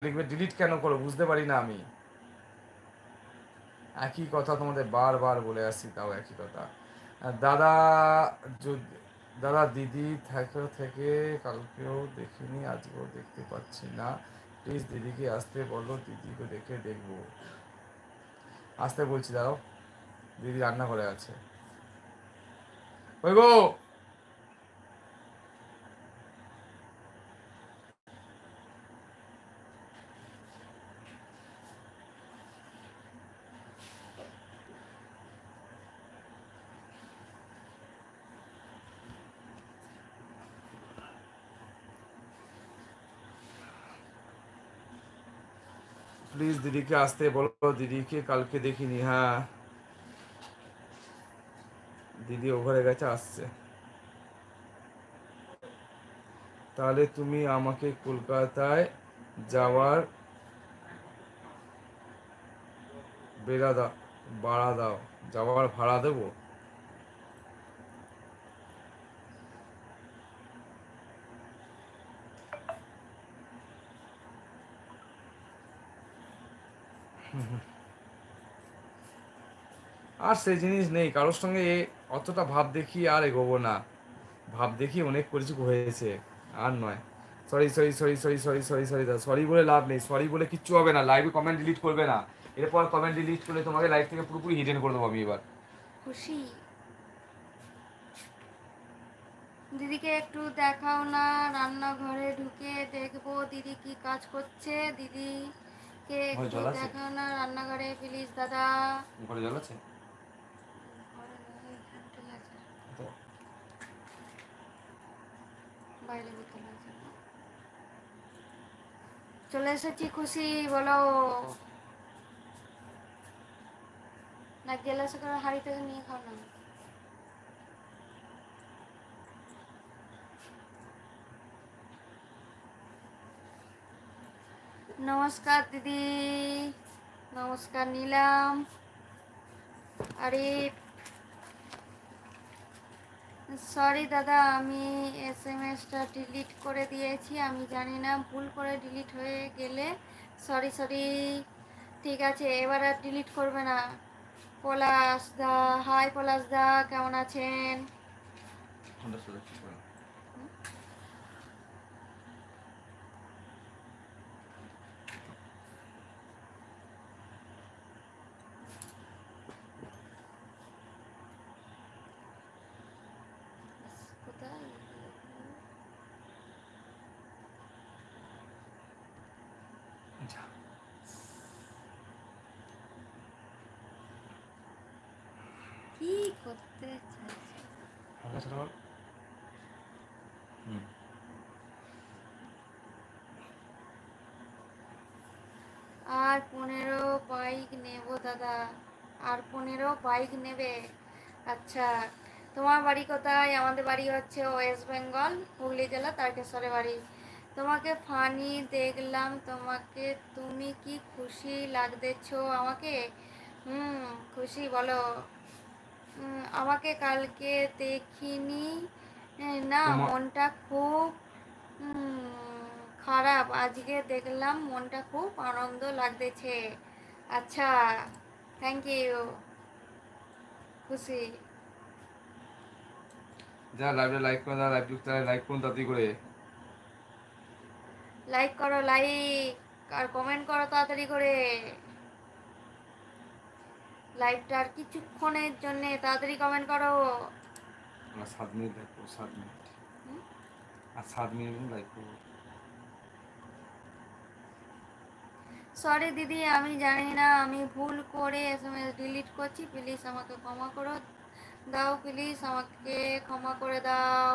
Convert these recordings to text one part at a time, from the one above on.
লিখবে ডিলিট কেন করো বুঝতে পারি না আমি। একই কথা তোমাদের বারবার বলে আসছি, তাও একই কথা। দাদা যদি দাদা দিদি থেকে কালকেও দেখিনি, আজকেও দেখতে পাচ্ছি না, প্লিজ দিদিকে আসতে বলো, দিদিকে দেখে দেখবো। আসতে বলছি, দাঁড়াও, দিদি রান্না করে আছে। ওই গো, প্লিজ দিদিকে আসতে বলো, দিদিকে কালকে দেখিনি। হ্যাঁ, দিদি ওভারে গেছে, আসছে। তাহলে তুমি আমাকে কলকাতায় যাওয়ার বেড়া দাও, ভাড়া দাও, যাওয়ার ভাড়া দেবো। আর সেই জিনিস নেই কারোর সঙ্গে, অতটা ভাব দেখি আর এগোবো না। ভাব দেখি অনেক কিছু হয়েছে, আর নয়। Sorry sorry sorry sorry sorry sorry sorry দাদা, সরি বলে লাভ নেই, সরি বলে কিচ্ছু হবে না। লাইভে কমেন্ট ডিলিট করবে না, এরপর কমেন্ট ডিলিট করলে তোমাকে লাইভ থেকে পুরোপুরি হিডেন করে দেবো আমি এবার। খুশি দিদিকে একটু দেখাও না, রান্নাঘরে ঢুকে দেখবো দিদি কি কাজ করছে। দিদিকে একটু দেখাও না রান্নাঘরে প্লিজ দাদা। ঘরে জল আছে? বাইরে বোতল আছে। চলে এসেছি খুশি, বলো। না গেলাসে করে হাড়ি থেকে নিয়ে খাও না। নমস্কার দিদি, নমস্কার নিলাম। আরে সরি দাদা, আমি এসএমএসটা ডিলিট করে দিয়েছি, আমি জানি না, ভুল করে ডিলিট হয়ে গেলে সরি সরি। ঠিক আছে, এবার আর ডিলিট করবে না। পলাশ দা, হাই পলাশ দা, কেমন আছেন? কি করতে চাইছে? আর 15 বাইক নেব দাদা, আর 15 বাইক নেবে? আচ্ছা, তোমার বাড়ি কোথায়? আমাদের বাড়ি হচ্ছে ওয়েস্ট বেঙ্গল, হুগলি জেলা, তারকেশ্বরে বাড়ি। তোমাকে ফানি দেখলাম তোমাকে, তুমি কি খুশি লাগতেছ আমাকে? খুশি বলো। আমাকে কালকে দেখিনি না, মনটা খুব খারাপ, আজকে দেখলাম মনটা খুব আনন্দ লাগতেছে। আচ্ছা, থ্যাংক ইউ খুশি। যারা লাইভে লাইক করে, যারা লাইভ যুক্ত লাইক করুন তাড়াতাড়ি করে। লাইক করো, লাইক আর কমেন্ট করো তাড়াতাড়ি করে। লাইভটা আর কিছুক্ষণের জন্য, তাড়াতাড়ি কমেন্ট করো। 7 মিনিট লাইক করবো, 7 মিনিট, আর 7 মিনিট লাইক করবো। সরি দিদি, আমি জানি না, আমি ভুল করে এসএমএস ডিলিট করছি, প্লিজ আমাকে ক্ষমা করো দাও, প্লিজ আমাকে ক্ষমা করে দাও।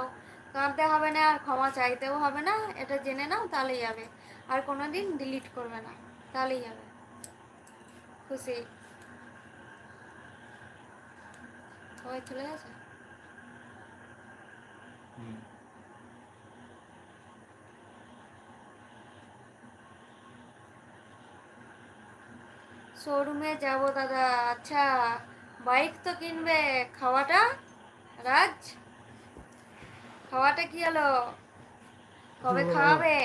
কাঁদতে হবে না, আর ক্ষমা চাইতেও হবে না, এটা জেনে নাও, তাহলেই হবে। আর কোনো দিন ডিলিট করবে না, তাহলেই হবে। খুশি সবাই চলে গেছে? শোরুমে যাব দাদা। আচ্ছা, বাইক তো কিনবে, খাওয়াটা রাজ, খাওয়াটা কি হলো, কবে খাওয়াবে?